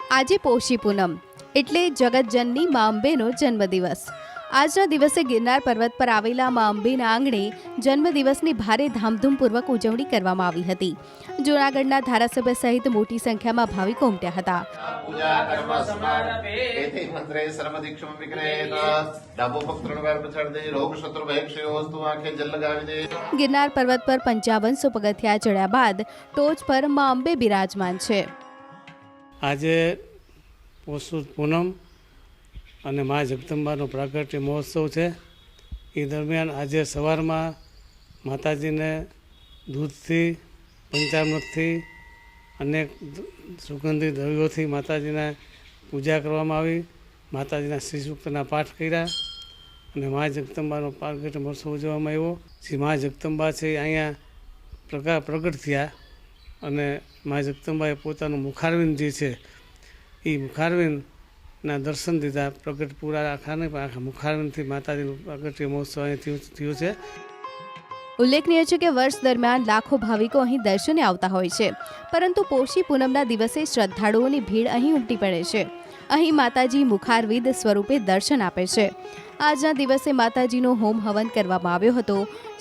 આજે પોષી પૂનમ એટલે જગતજનની મા અંબેનો જન્મદિવસ। આજના દિવસે ગિરનાર પર્વત પર આવેલા મા અંબેના આંગણે જન્મદિવસની ભારે ધામધૂમપૂર્વક ઉજવણી કરવામાં આવી હતી। જૂનાગઢના ધારાસભ્ય સહિત મોટી સંખ્યામાં ભાવિકો ઉમટ્યા હતા। ગિરનાર પર્વત પર 5500 પગથિયા ચડ્યા બાદ ટોચ પર મા અંબે બિરાજમાન છે। આજે પોષ પૂનમ અને મા જગદંબાનો પ્રાગટ્ય મહોત્સવ છે। એ દરમિયાન આજે સવારમાં માતાજીને દૂધથી પંચામૃતથી અનેક સુગંધિત દ્રવ્યોથી માતાજીના પૂજા કરવામાં આવી। માતાજીના શ્રી સૂક્તના પાઠ કર્યા અને મા જગદંબાનો પ્રાગટ્ય મહોત્સવ ઉજવવામાં આવ્યો। જે મા જગદંબા છે અહીંયા પ્રગટ થયા અને મા જગદંબાએ પોતાનું મુખારવિંદ જે છે એ મુખારવિંદના દર્શન દીધા। પ્રગટ પૂરા આખા નહીં પણ આખા મુખારવિંદથી માતાજીનું પ્રાગટ્ય મહોત્સવ અહીં થયો છે। ઉલ્લેખનીય છે કે વર્ષ દરમિયાન લાખો ભાવિકો અહીં દર્શને આવતા હોય છે, પરંતુ પોષી પૂનમના દિવસે શ્રદ્ધાળુઓની ભીડ અહીં ઉમટી પડે છે। અહીં માતાજી મુખારવિંદ સ્વરૂપે દર્શન આપે છે। આજના દિવસે માતાજીનો હોમ હવન કરવામાં આવ્યો હતો।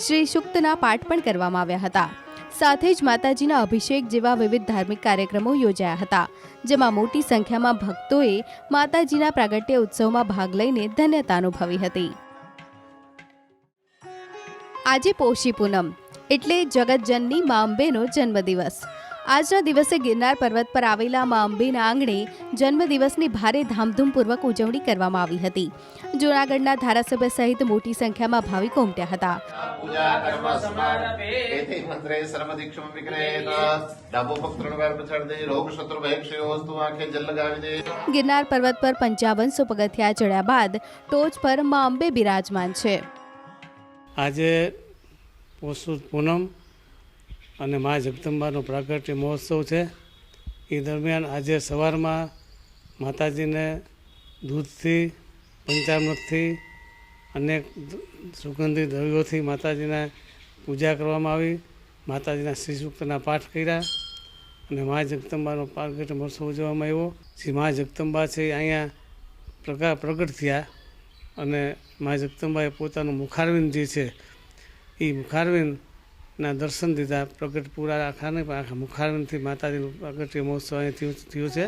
શ્રી સૂક્તના પાઠ પણ કરવામાં આવ્યા હતા। સાથે જ માતાજીના અભિષેક જેવા વિવિધ ધાર્મિક કાર્યક્રમો યોજાયા હતા, જેમાં મોટી સંખ્યામાં ભક્તોએ માતાજીના પ્રાગટ્ય ઉત્સવમાં ભાગ લઈને ધન્યતા અનુભવી હતી। આજે પોષી પૂનમ એટલે જગતજનની મા અંબેનો જન્મદિવસ। આજના દિવસે ગિરનાર પર્વત પર આવેલા મા અંબેના આંગણે જન્મદિવસની ભારે ધામધૂમપૂર્વક ઉજવણી કરવામાં આવી હતી। જૂનાગઢના ધારાસભ્ય સહિત મોટી સંખ્યામાં ભાવિકો ઉમટ્યા હતા। ગિરનાર પર્વત પર 5500 પગથિયા ચડ્યા બાદ ટોચ પર મા અંબે બિરાજમાન છે। આજે પોષ પૂનમ અને મા જગદંબાનો પ્રાગટ્ય મહોત્સવ છે। એ દરમિયાન આજે સવારમાં માતાજીને દૂધથી પંચામૃતથી અનેક સુગંધિત દ્રવ્યોથી માતાજીના પૂજા કરવામાં આવી। માતાજીના શ્રી સૂક્તના પાઠ કર્યા અને મા જગદંબાનો પ્રાગટ્ય મહોત્સવ ઉજવવામાં આવ્યો। જે મા જગદંબા છે અહીંયા પ્રગટ થયા અને મા જગદંબાએ પોતાનું મુખારવિંદ જે છે એ મુખારવિંદના દર્શન દીધા। પ્રગટ પૂરા આખા નહીં પણ આખા મુખારવિંદથી માતાજીનું પ્રાગટ્ય મહોત્સવ અહીં થયો છે।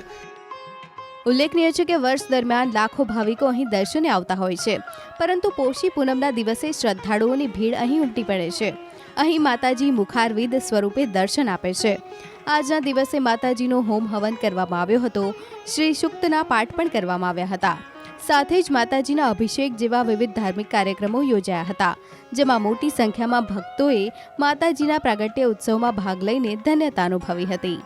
ઉલ્લેખનીય છે કે વર્ષ દરમિયાન લાખો ભાવિકો અહીં દર્શને આવતા હોય છે, પરંતુ પોષી પૂનમના દિવસે શ્રદ્ધાળુઓની ભીડ અહીં ઉમટી પડે છે। અહીં માતાજી મુખારવિંદ સ્વરૂપે દર્શન આપે છે। આજના દિવસે માતાજીનો હોમ હવન કરવામાં આવ્યો હતો। શ્રી સૂક્તના પાઠ પણ કરવામાં આવ્યા હતા। સાથે જ માતાજીના અભિષેક જેવા વિવિધ ધાર્મિક કાર્યક્રમો યોજાયા હતા, જેમાં મોટી સંખ્યામાં ભક્તોએ માતાજીના પ્રાગટ્ય ઉત્સવમાં ભાગ લઈને ધન્યતા અનુભવી હતી।